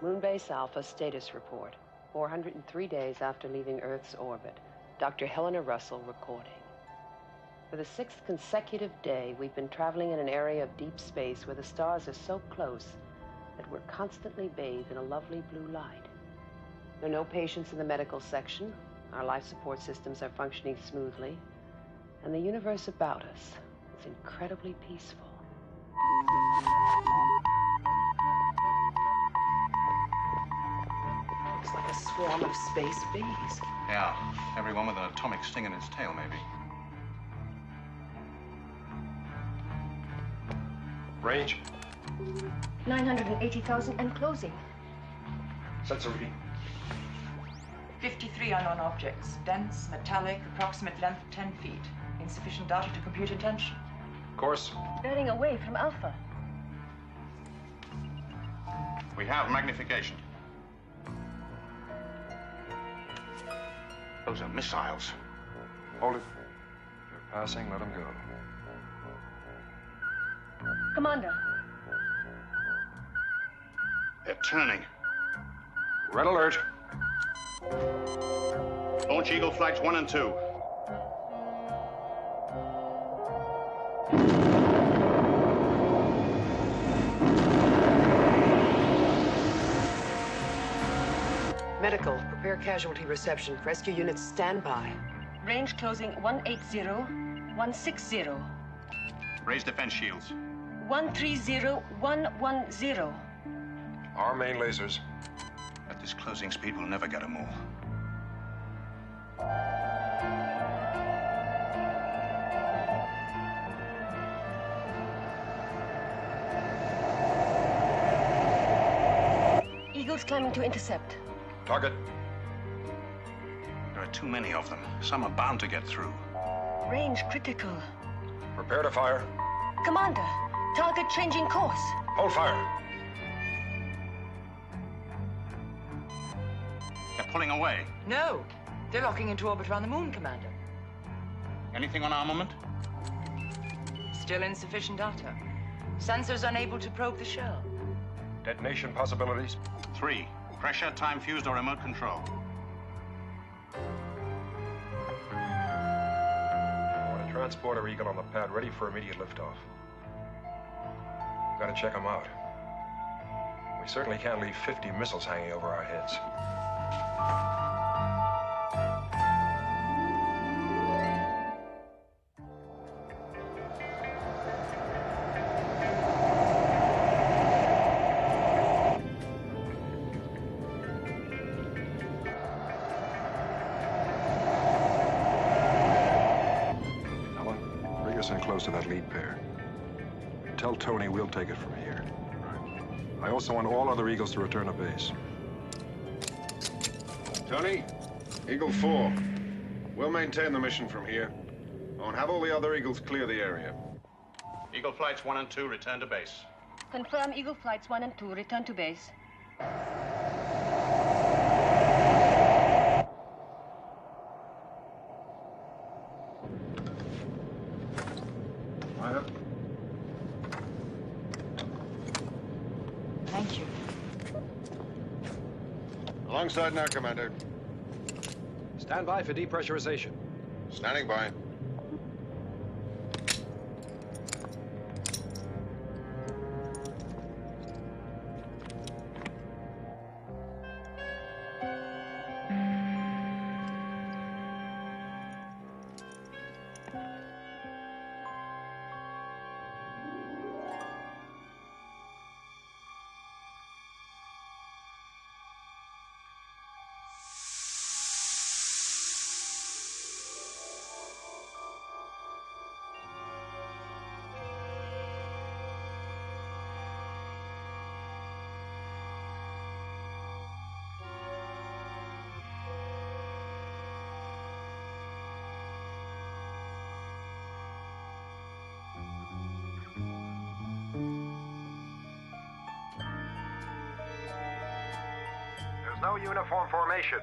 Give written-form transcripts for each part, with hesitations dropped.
Moonbase Alpha status report. 403 days after leaving Earth's orbit. Dr. Helena Russell recording. For the 6th consecutive day, we've been traveling in an area of deep space where the stars are so close that we're constantly bathed in a lovely blue light. There are no patients in the medical section. Our life support systems are functioning smoothly. And the universe about us is incredibly peaceful. Looks like a swarm of space bees. Yeah, everyone with an atomic sting in its tail, maybe. Range? 980,000 and closing. Sensor reading. 53 unknown objects. Dense, metallic, approximate length 10 feet. Insufficient data to compute intention. Course? Bearing away from Alpha. We have magnification. Those are missiles. Hold it. If you're passing, let them go. Commander. They're turning. Red alert. Launch Eagle Flights 1 and 2. Medical, prepare casualty reception. Rescue units stand by. Range closing 180, 160. Raise defense shields. 130, 110. Our main lasers. At this closing speed, we'll never get them all. Eagles climbing to intercept. Target. There are too many of them. Some are bound to get through. Range critical. Prepare to fire. Commander, target changing course. Hold fire. They're pulling away. No, they're locking into orbit around the moon, Commander. Anything on armament? Still insufficient data. Sensors unable to probe the shell. Detonation possibilities? 3. Pressure, time fused, or remote control. I want a transporter Eagle on the pad ready for immediate liftoff. We've got to check them out. We certainly can't leave 50 missiles hanging over our heads. Close to that lead pair. Tell Tony we'll take it from here. I also want all other Eagles to return to base. Tony, Eagle 4. We'll maintain the mission from here. And have all the other Eagles clear the area. Eagle Flights 1 and 2, return to base. Confirm Eagle Flights 1 and 2, return to base. Thank you. Alongside now, Commander. Stand by for depressurization. Standing by. No uniform formation.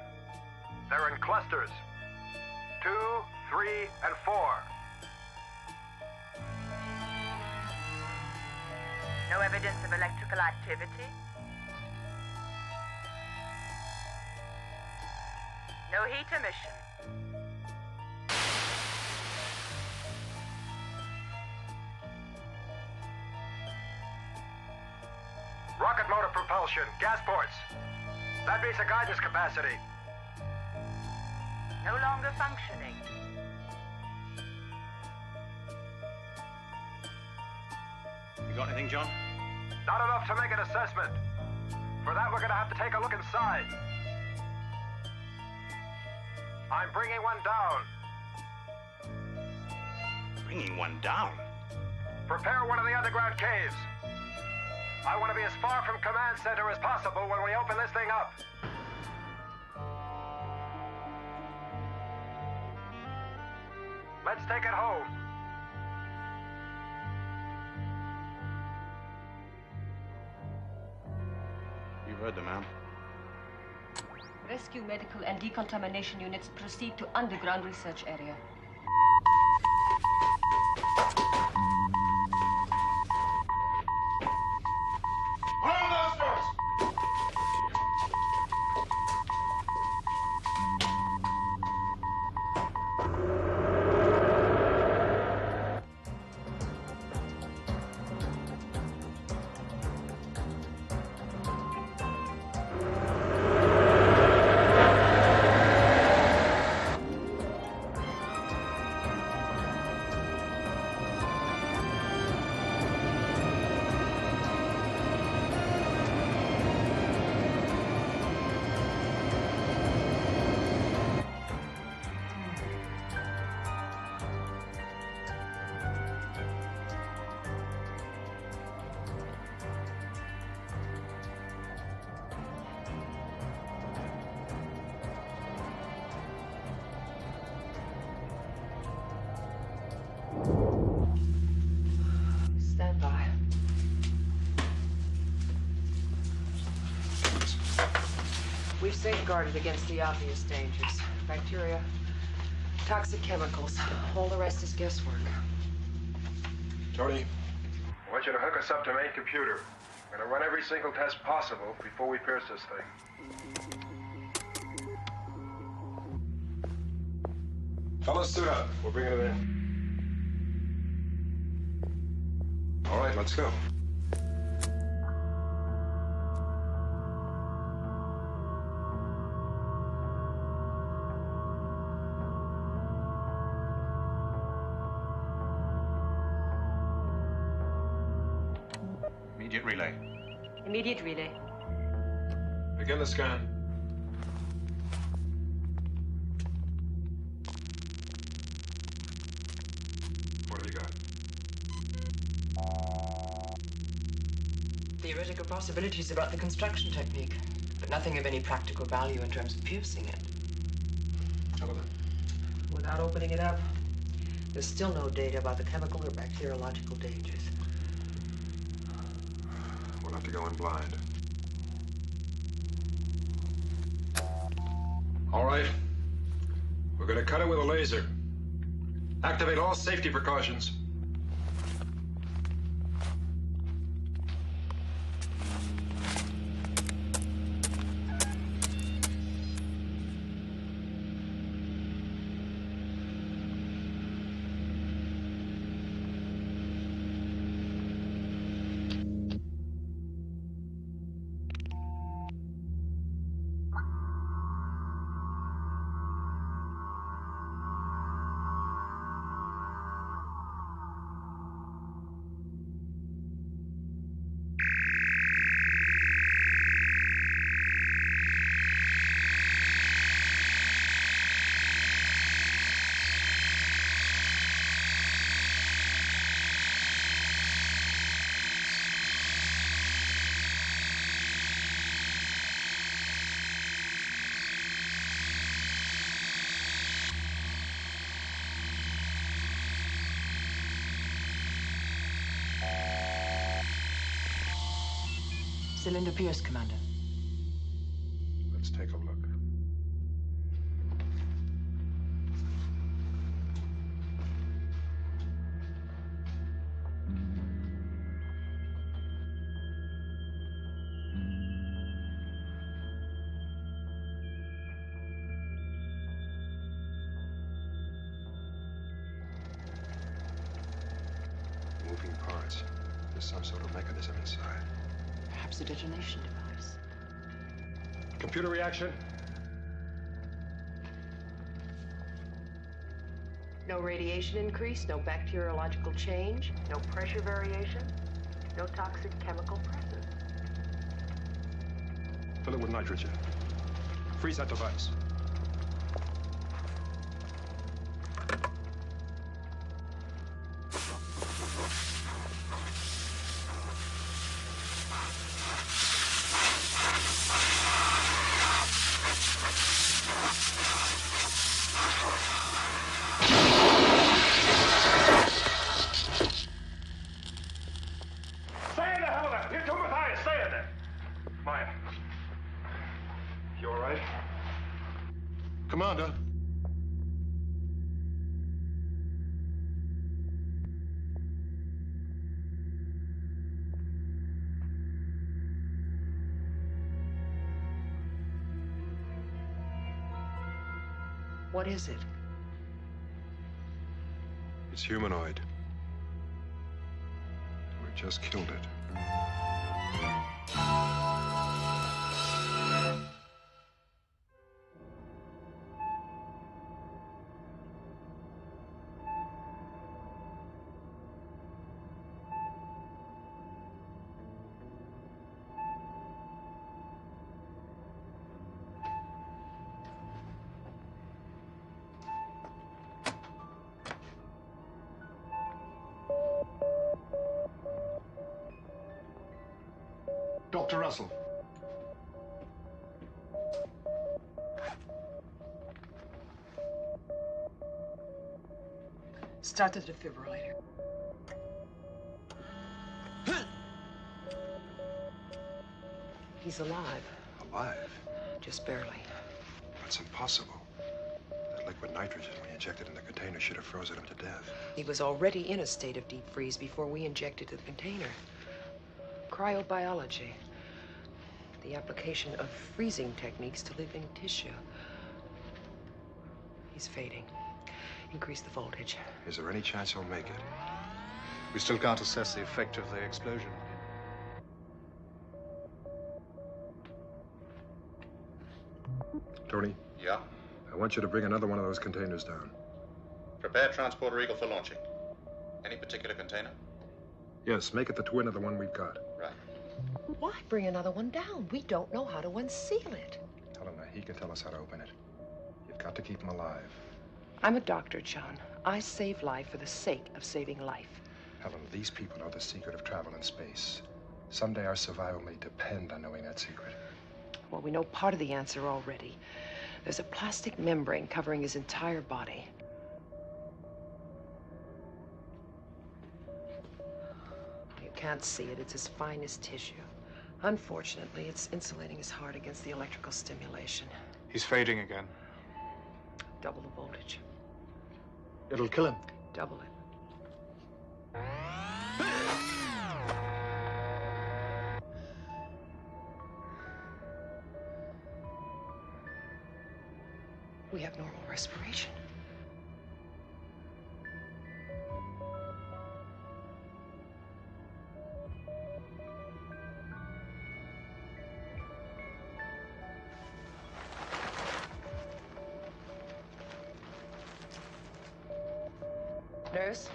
They're in clusters. 2, 3, and 4. No evidence of electrical activity? No heat emission. Rocket motor propulsion, gas ports. That meets the guidance capacity. No longer functioning. You got anything, John? Not enough to make an assessment. For that, we're gonna have to take a look inside. I'm bringing one down. Bringing one down? Prepare one of the underground caves. I want to be as far from command center as possible when we open this thing up. Let's take it home. You heard the man. Rescue medical and decontamination units proceed to underground research area. Stand by. We've safeguarded against the obvious dangers. Bacteria, toxic chemicals. All the rest is guesswork. Tony, I want you to hook us up to main computer. We're gonna run every single test possible before we pierce this thing. Fellas, suit up. We're bringing it in. All right, let's go. Immediate relay. Immediate relay. Begin the scan. What have you got? Theoretical possibilities about the construction technique, but nothing of any practical value in terms of piercing it. Tell them. Without opening it up, there's still no data about the chemical or bacteriological dangers. We'll have to go in blind. All right. We're gonna cut it with a laser. Activate all safety precautions. Cylinder pierced, Commander. Let's take a look. moving parts. There's some sort of mechanism inside. Perhaps a detonation device. Computer reaction? No radiation increase, no bacteriological change, no pressure variation, no toxic chemical presence. Fill it with nitrogen. Freeze that device. Stay in the hell of that! You two Matthias, stay in there! Maya. You all right? Commander. What is it? It's humanoid. We just killed it. Dr. Russell. Start the defibrillator. He's alive. Alive? Just barely. That's impossible. That liquid nitrogen we injected in the container should have frozen him to death. He was already in a state of deep freeze before we injected the container. Cryobiology. The application of freezing techniques to living tissue. He's fading. Increase the voltage. Is there any chance he'll make it? We still can't assess the effect of the explosion. Tony, Yeah? I want you to bring another one of those containers down. Prepare Transporter Eagle for launching. Any particular container? Yes, make it the twin of the one we've got. Right. Why bring another one down? We don't know how to unseal it. Helena, he can tell us how to open it. You've got to keep him alive. I'm a doctor, John. I save life for the sake of saving life. Helen, these people know the secret of travel in space. Someday our survival may depend on knowing that secret. Well, we know part of the answer already. There's a plastic membrane covering his entire body. You can't see it. It's as fine as tissue. Unfortunately, it's insulating his heart against the electrical stimulation. He's fading again. Double the voltage. It'll kill him. Double it. We have normal respiration. Nurse?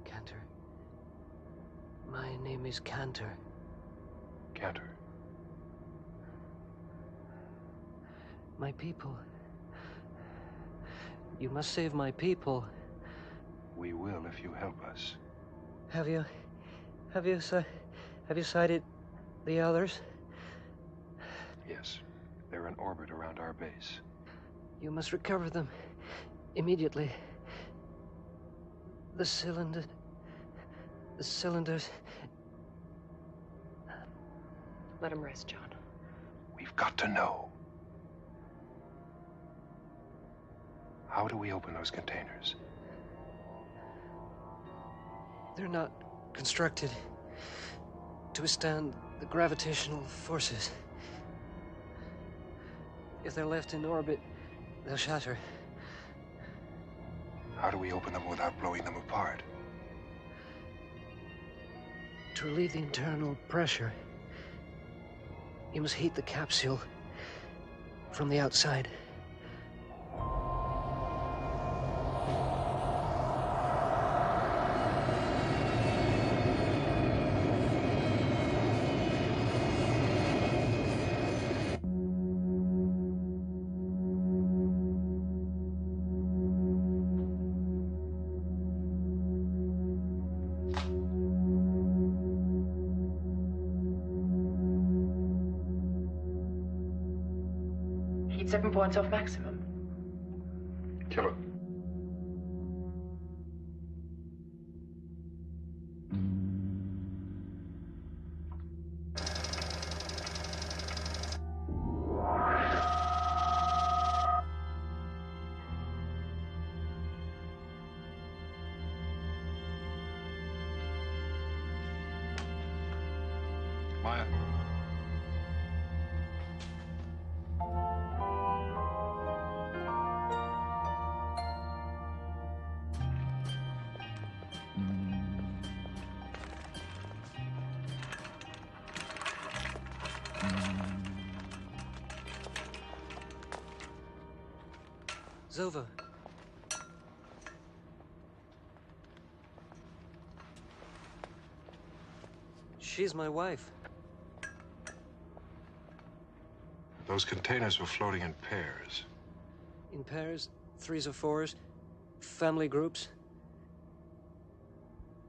Cantor. My name is Cantor. Cantor. My people. You must save my people. We will if you help us. Have you sighted the others? Yes. They're in orbit around our base. You must recover them immediately. The cylinders. Let him rest, John. We've got to know. How do we open those containers? They're not constructed to withstand the gravitational forces. If they're left in orbit, they'll shatter. How do we open them without blowing them apart? To relieve the internal pressure, you must heat the capsule from the outside. Heat 7 points off maximum. Kill it. Maya. Zova. She's my wife. Those containers were floating in pairs. In pairs, threes or fours, family groups.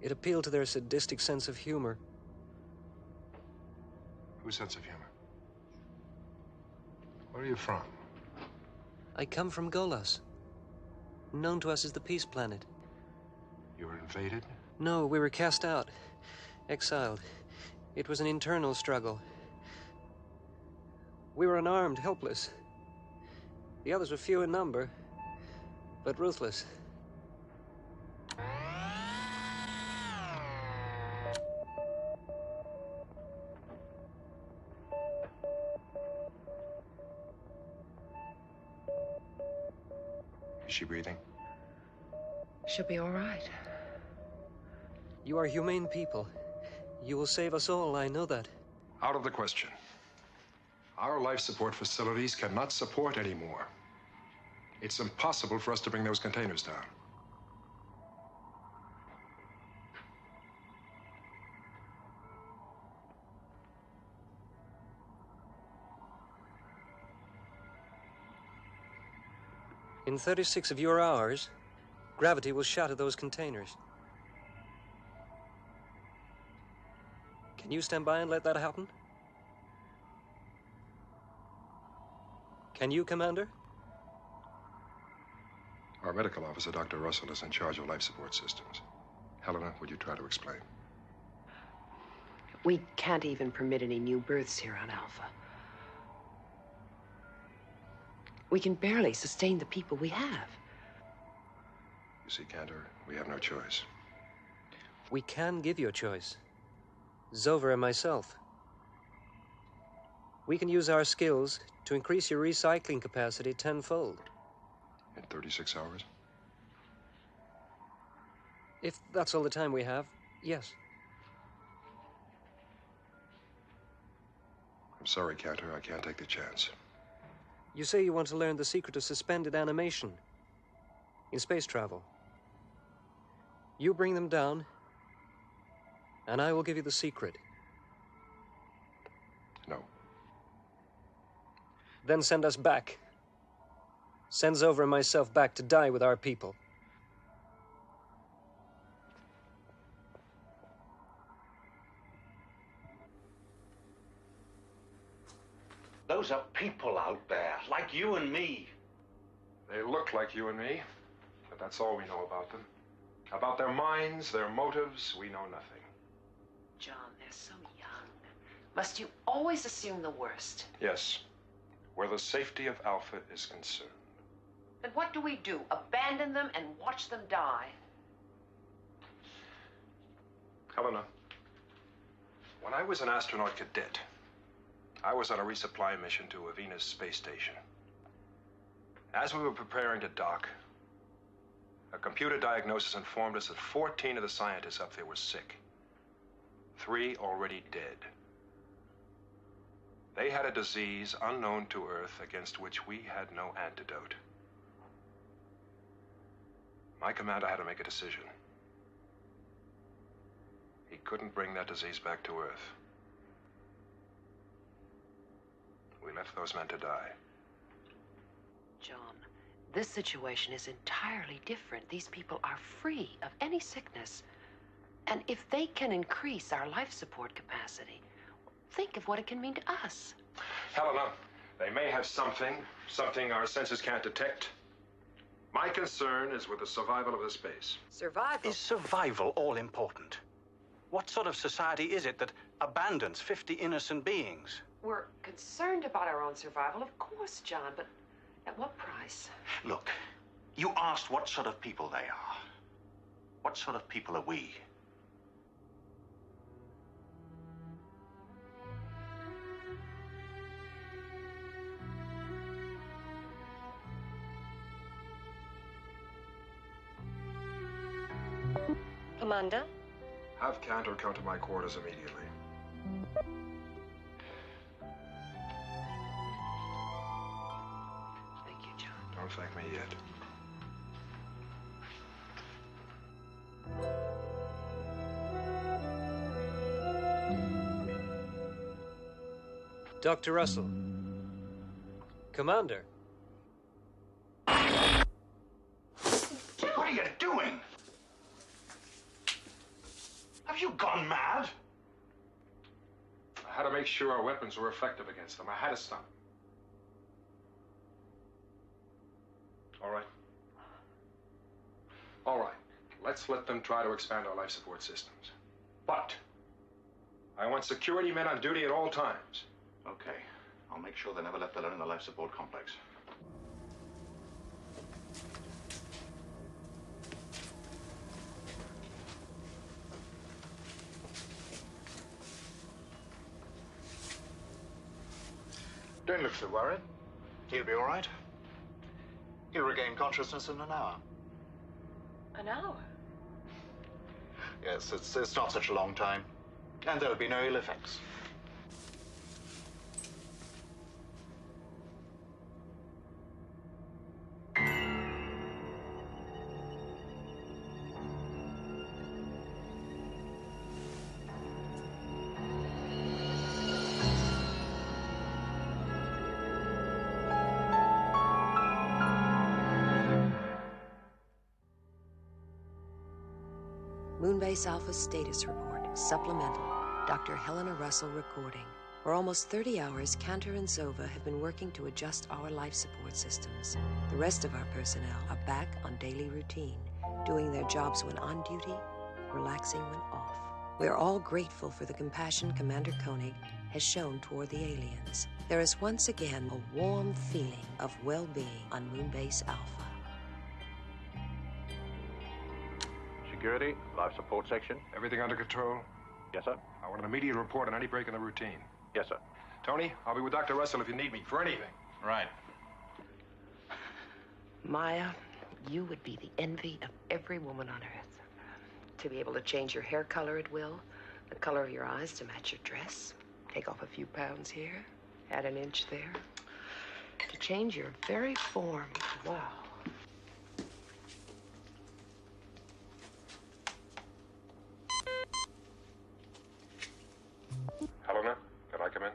It appealed to their sadistic sense of humor. Whose sense of humor? Where are you from? I come from Golas, known to us as the Peace Planet. You were invaded? No, we were cast out, exiled. It was an internal struggle. We were unarmed, helpless. The others were few in number, but ruthless. Is she breathing? She'll be all right. You are humane people. You will save us all, I know that. Out of the question. Our life support facilities cannot support anymore. It's impossible for us to bring those containers down. In 36 of your hours, gravity will shatter those containers. Can you stand by and let that happen? Can you, Commander? Our medical officer, Dr. Russell, is in charge of life support systems. Helena, would you try to explain? We can't even permit any new births here on Alpha. We can barely sustain the people we have. You see, Cantor, we have no choice. We can give you a choice. Zova and myself. We can use our skills to increase your recycling capacity tenfold. In 36 hours? If that's all the time we have, yes. I'm sorry, Cantor, I can't take the chance. You say you want to learn the secret of suspended animation in space travel. You bring them down, and I will give you the secret. No. Then send us back. Send Zova and myself back to die with our people. Those are people out there, like you and me. They look like you and me, but that's all we know about them. About their minds, their motives, we know nothing. John, they're so young. Must you always assume the worst? Yes, where the safety of Alpha is concerned. Then what do we do? Abandon them and watch them die? Helena, when I was an astronaut cadet, I was on a resupply mission to a Venus space station. As we were preparing to dock, a computer diagnosis informed us that 14 of the scientists up there were sick. 3 already dead. They had a disease unknown to Earth against which we had no antidote. My commander had to make a decision. He couldn't bring that disease back to Earth. We left those men to die. John, this situation is entirely different. These people are free of any sickness. And if they can increase our life support capacity, think of what it can mean to us. Helena, they may have something our senses can't detect. My concern is with the survival of the space. Survival? Is survival all important? What sort of society is it that abandons 50 innocent beings? We're concerned about our own survival, of course, John, but at what price? Look, you asked what sort of people they are. What sort of people are we? Commander? Have Cantor come to my quarters immediately. Thank you, John. Don't thank me yet. Dr. Russell. Commander. What are you doing? Have you gone mad? I had to make sure our weapons were effective against them. I had to stop. All right. All right. Let's let them try to expand our life support systems. But I want security men on duty at all times. Okay. I'll make sure they're never left alone in the life support complex. Don't look so worried. He'll be all right. He'll regain consciousness in an hour. An hour? Yes, it's not such a long time. And there'll be no ill effects. Moonbase Alpha status report, supplemental. Dr. Helena Russell recording. For almost 30 hours, Cantor and Zova have been working to adjust our life support systems. The rest of our personnel are back on daily routine, doing their jobs when on duty, relaxing when off. We are all grateful for the compassion Commander Koenig has shown toward the aliens. There is once again a warm feeling of well-being on Moonbase Alpha. Security, life support section. Everything under control? Yes, sir. I want an immediate report on any break in the routine. Yes, sir. Tony, I'll be with Dr. Russell if you need me for anything. Right. Maya, you would be the envy of every woman on Earth. To be able to change your hair color at will, the color of your eyes to match your dress, take off a few pounds here, add an inch there. To change your very form. Wow. Helena, can I come in?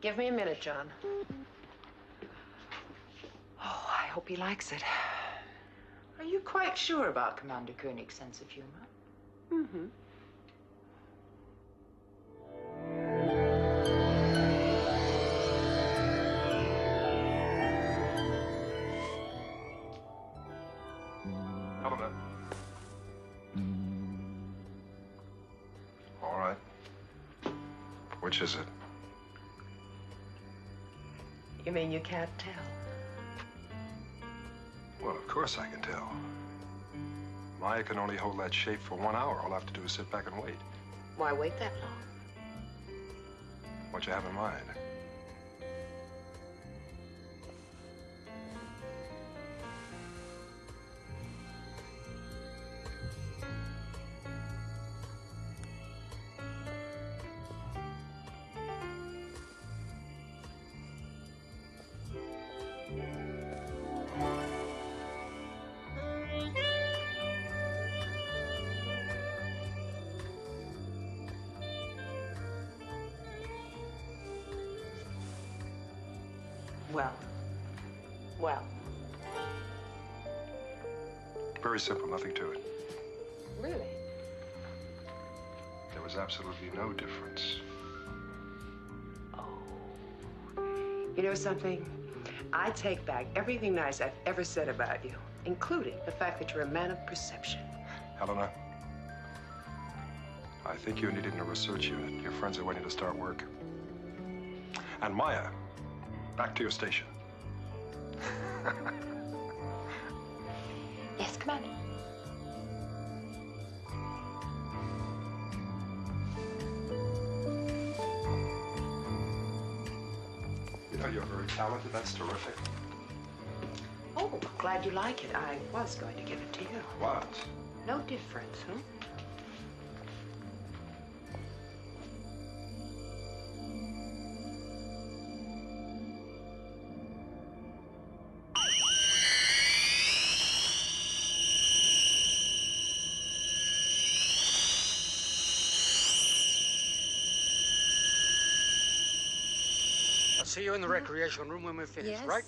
Give me a minute, John. Oh, I hope he likes it. Are you quite sure about Commander Koenig's sense of humor? Mm-hmm. Helena. All right. Which is it? You mean you can't tell? Well, of course I can tell. Maya can only hold that shape for 1 hour. All I have to do is sit back and wait. Why wait that long? What you have in mind? Well. Very simple, nothing to it. Really? There was absolutely no difference. Oh. You know something? I take back everything nice I've ever said about you, including the fact that you're a man of perception. Helena, I think you're needed in a research unit. Your friends are waiting to start work. And Maya, back to your station. Yes, Commander. You know, you're very talented. That's terrific. Oh, glad you like it. I was going to give it to you. What? No difference, huh? I'll see you in the recreation room when we're finished, right?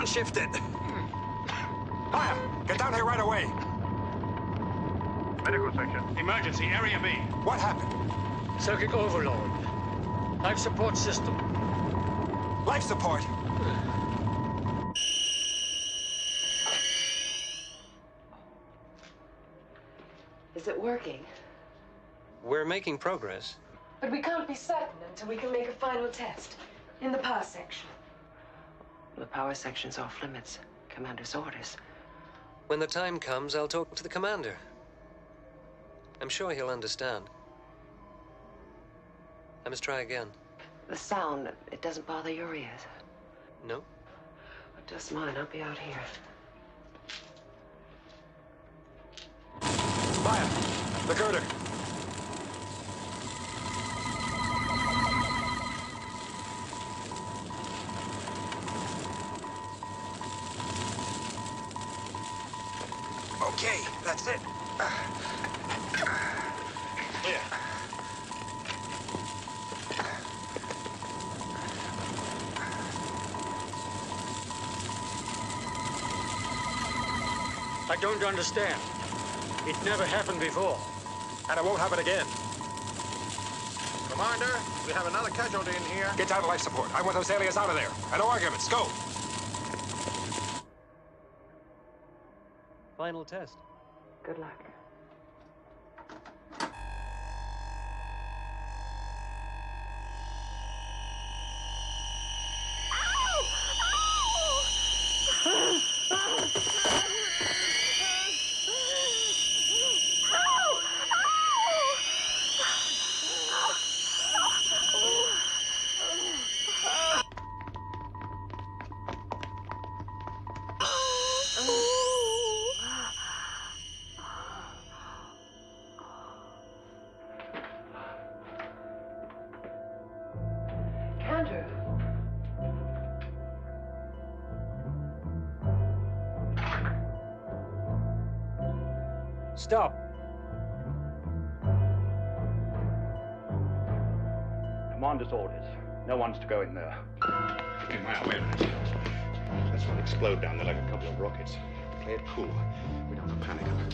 Shift it. Maya, get down here right away. Medical section. Emergency, Area B. What happened? Circuit overload. Life support system. Life support? Is it working? We're making progress. But we can't be certain until we can make a final test. In the power section. The power section's off limits. Commander's orders. When the time comes, I'll talk to the commander. I'm sure he'll understand. I must try again. The sound, it doesn't bother your ears? No? It does mine. I'll be out here. Maya, the girder. Okay, that's it. Here. I don't understand. It never happened before. And it won't happen again. Commander, we have another casualty in here. Get down to life support. I want those aliens out of there. And no arguments. Go. Final test. Good luck. Stop. Commander's orders. No one's to go in there. Okay, Maya, wait a minute. This will explode down there like a couple of rockets. Play it cool. We don't have to panic him.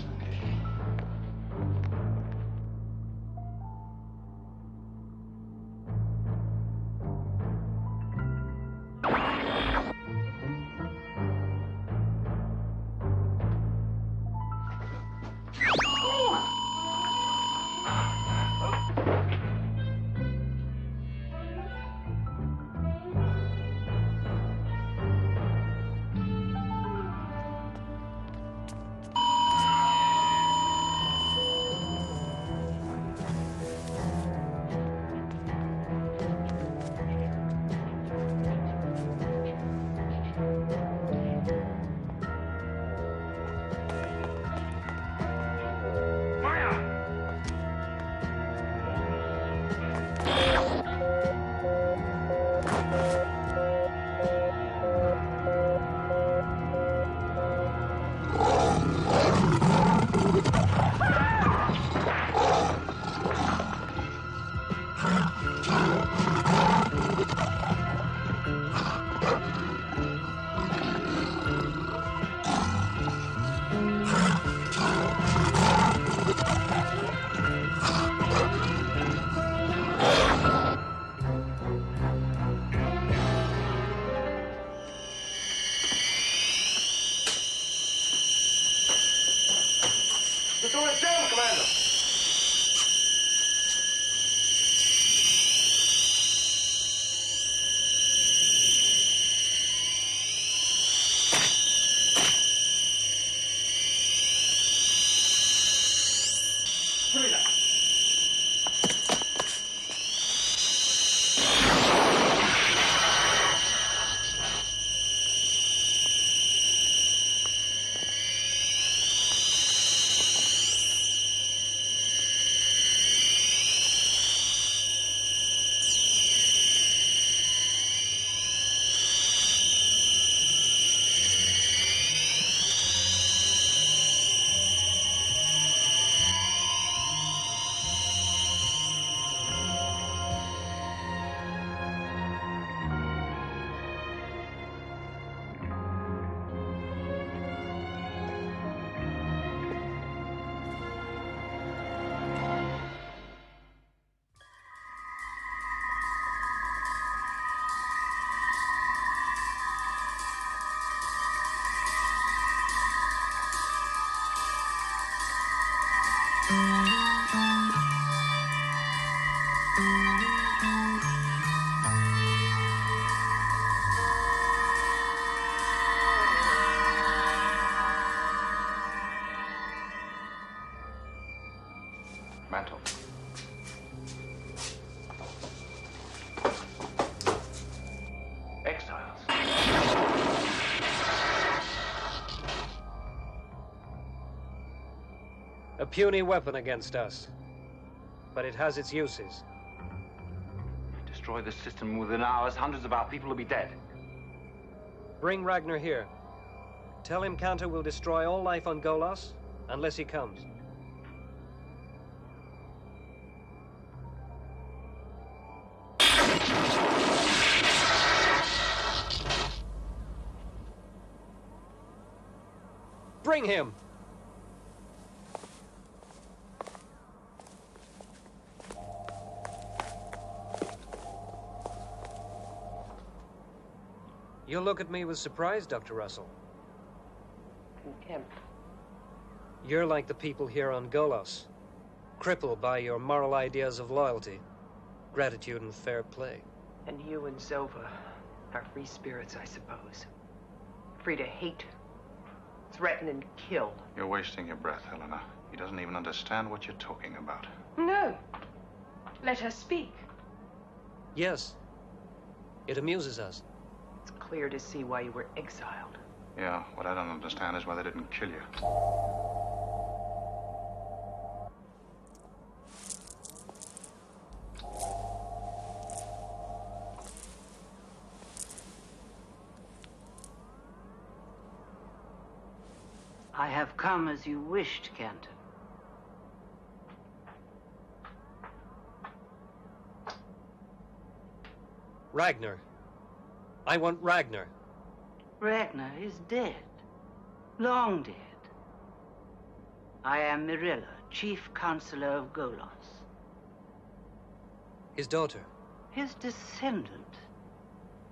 Mantle. Exiles. A puny weapon against us, but it has its uses. Destroy this system within hours, hundreds of our people will be dead. Bring Ragnar here. Tell him Cantor will destroy all life on Golos, unless he comes. Bring him! You look at me with surprise, Dr. Russell. Contempt. You're like the people here on Golos, crippled by your moral ideas of loyalty, gratitude, and fair play. And you and Zova are free spirits, I suppose. Free to hate, threaten, and kill. You're wasting your breath, Helena. He doesn't even understand what you're talking about. No. Let her speak. Yes. It amuses us. It's clear to see why you were exiled. Yeah, what I don't understand is why they didn't kill you. I have come as you wished, Cantor. Ragnar. I want Ragnar. Ragnar is dead. Long dead. I am Mirilla, Chief Counselor of Golos. His daughter. His descendant.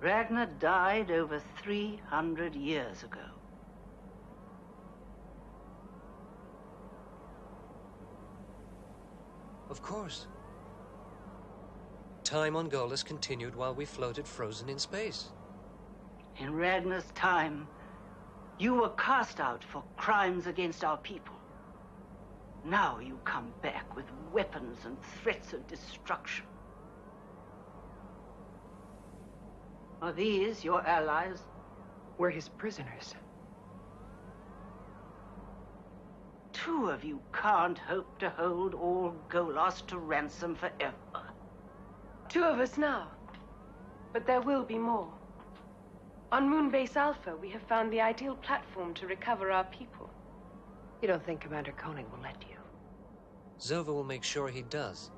Ragnar died over 300 years ago. Of course. Time on Golos continued while we floated frozen in space. In Ragnar's time, you were cast out for crimes against our people. Now you come back with weapons and threats of destruction. Are these your allies? We're his prisoners. Two of you can't hope to hold all Golos to ransom forever. Two of us now, but there will be more. On Moonbase Alpha, we have found the ideal platform to recover our people. You don't think Commander Koenig will let you? Zova will make sure he does.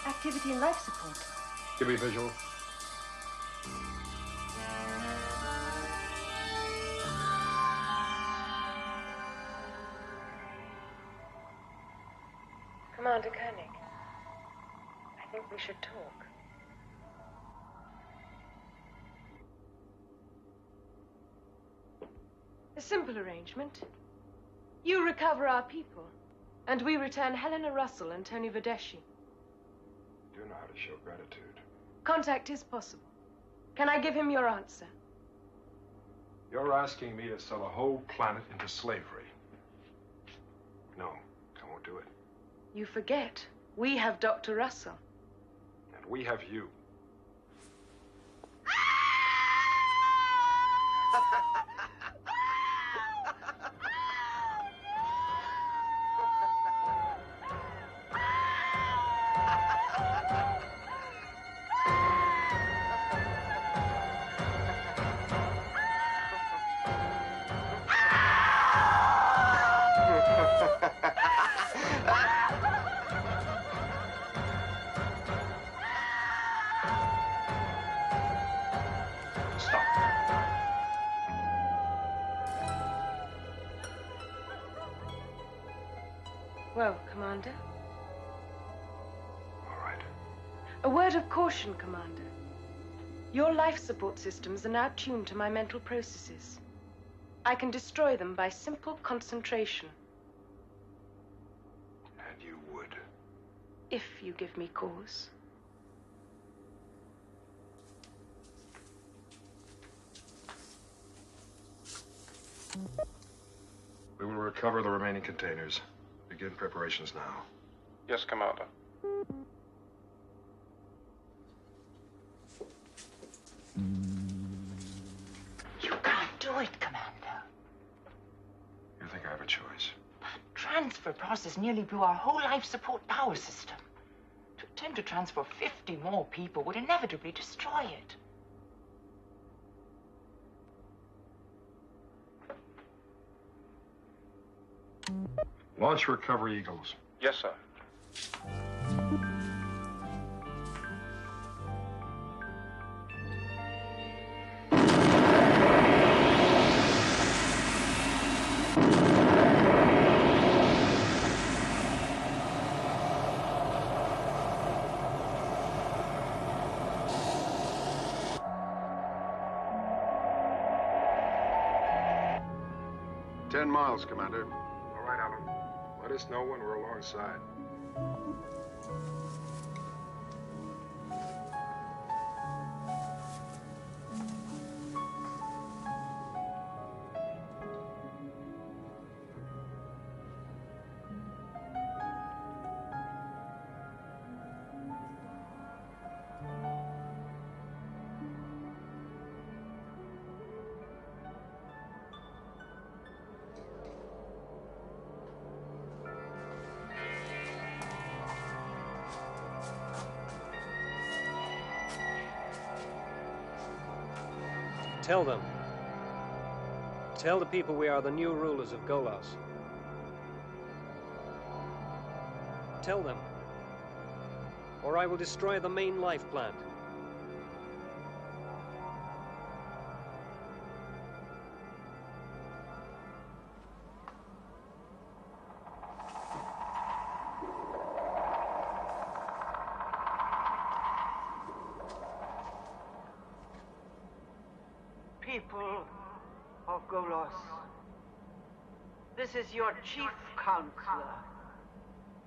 Activity and life support. Give me visual. Commander Koenig, I think we should talk. A simple arrangement. You recover our people, and we return Helena Russell and Tony Verdeschi. You do know how to show gratitude. Contact is possible. Can I give him your answer? You're asking me to sell a whole planet into slavery. No, I won't do it. You forget. We have Dr. Russell. And we have you. Well, Commander? All right. A word of caution, Commander. Your life support systems are now tuned to my mental processes. I can destroy them by simple concentration. And you would. If you give me cause. We will recover the remaining containers. Begin preparations now. Yes, Commander. You can't do it, Commander. You think I have a choice? That transfer process nearly blew our whole life support power system. To attempt to transfer 50 more people would inevitably destroy it. Launch recovery Eagles. Yes, sir. Ten miles, Commander. All right, Alan. Let us know when we're alongside. Tell them. Tell the people we are the new rulers of Golos. Tell them, or I will destroy the main life plant. People of Golos, this is your chief counselor,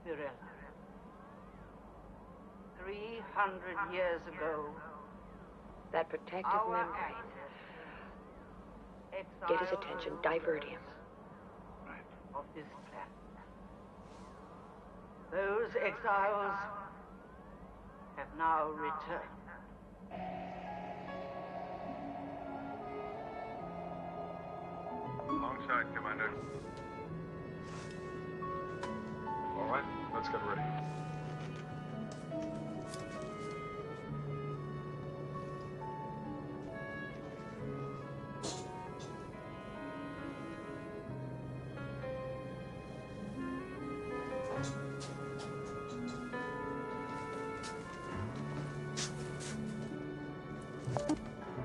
Virella. 300 years ago, That protective membrane. Get his attention, divert him. Of this planet. Those exiles have now returned. Alongside, Commander. All right, let's get ready.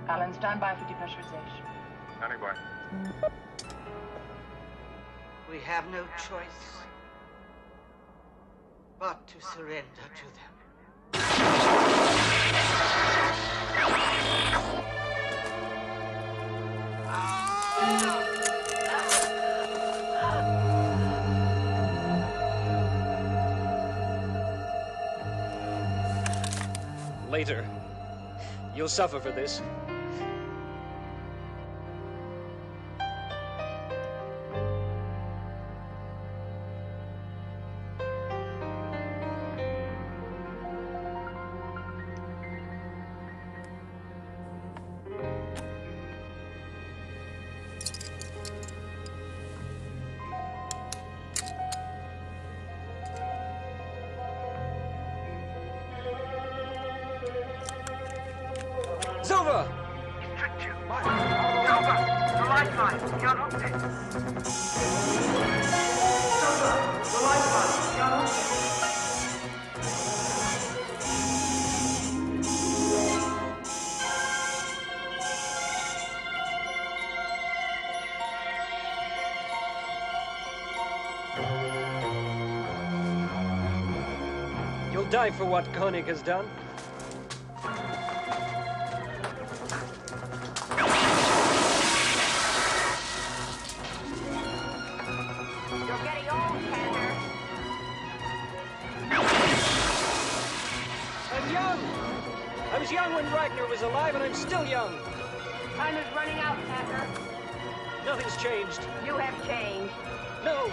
Alan, stand by for depressurization. Standing by. We have no choice but to surrender to them. Later. You'll suffer for this. Silva! Silva! The lifeline! Can't hold it! Silva! The lifeline! Can't hold it! You'll die for what Koenig has done. I was young when Ragnar was alive, and I'm still young. Time is running out, Packer. Nothing's changed. You have changed. No.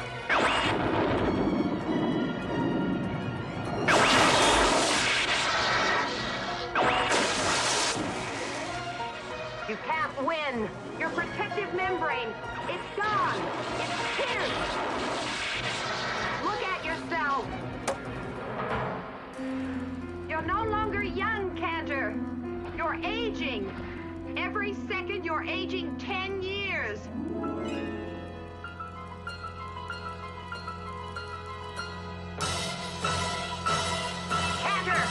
You can't win. Your protective membrane, it's gone. It's pierced. Look at yourself. You're no longer young, Cantor. You're aging. Every second you're aging 10 years. Cantor!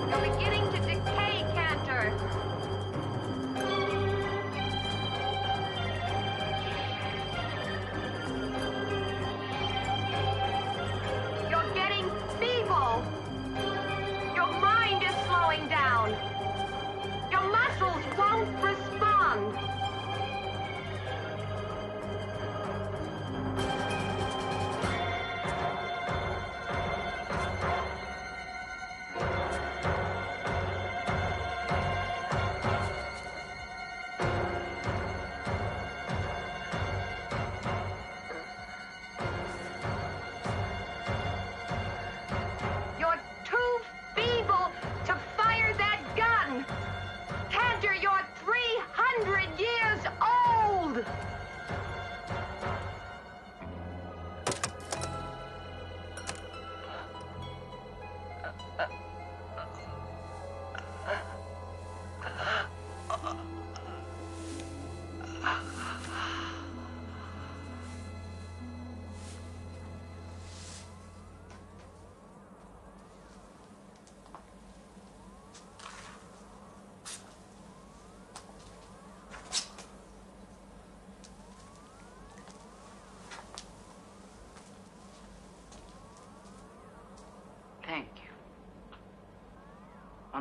You're beginning to decay, Cantor.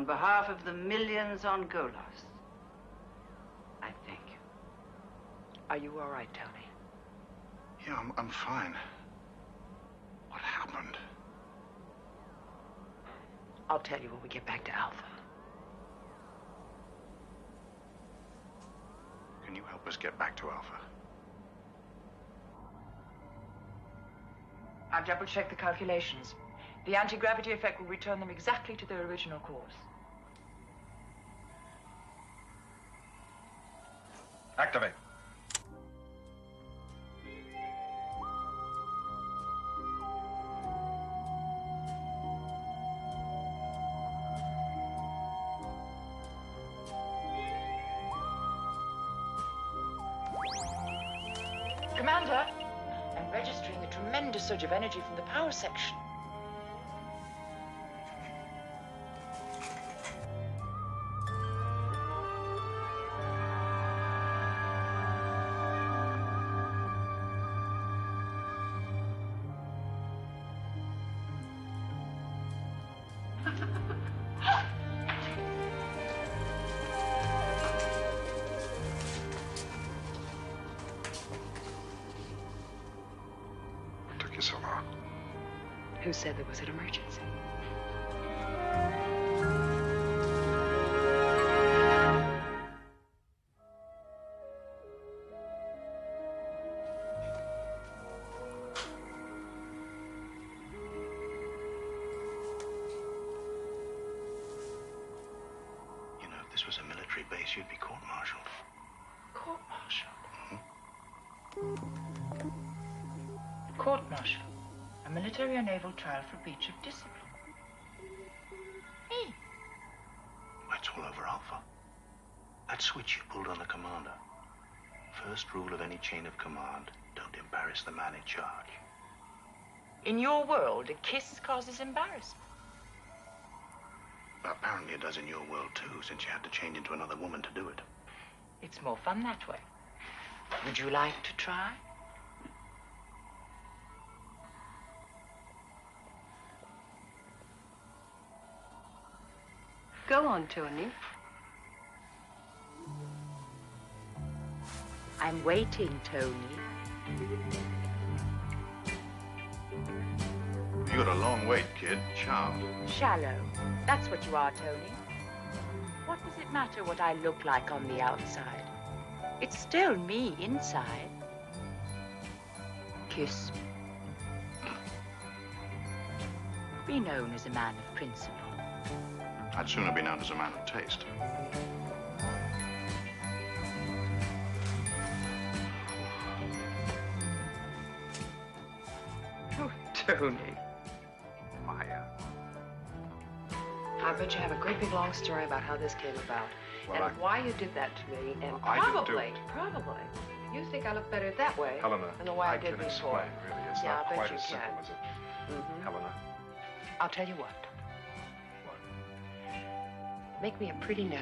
On behalf of the millions on Golos, I thank you. Are you all right, Tony? Yeah, I'm fine. What happened? I'll tell you when we get back to Alpha. Can you help us get back to Alpha? I've double-checked the calculations. The anti-gravity effect will return them exactly to their original course. Activate. Commander, I'm registering a tremendous surge of energy from the power section. So long. Who said there was an emergency? You know, if this was a military base, you'd be court-martialed. Court-martialed? Court-martial. A military or naval trial for breach of discipline. Me? It's all over Alpha. That switch you pulled on the commander. First rule of any chain of command, don't embarrass the man in charge. In your world, a kiss causes embarrassment. Apparently it does in your world, too, since you had to change into another woman to do it. It's more fun that way. Would you like to try? Go on, Tony. I'm waiting, Tony. You got a long wait, kid. Charmed. Shallow. That's what you are, Tony. What does it matter what I look like on the outside? It's still me inside. Kiss me. Be known as a man of principle. I'd sooner be known as a man of taste. Oh, Tony. Maya. I bet you have a great big long story about how this came about. Well, and why you did that to me. And I didn't do it. probably, you think I look better that way Helena, than the way I did can before. explain, really. It's Yeah, not I bet quite you as can. simple as it. Helena. I'll tell you what. Make me a pretty nose.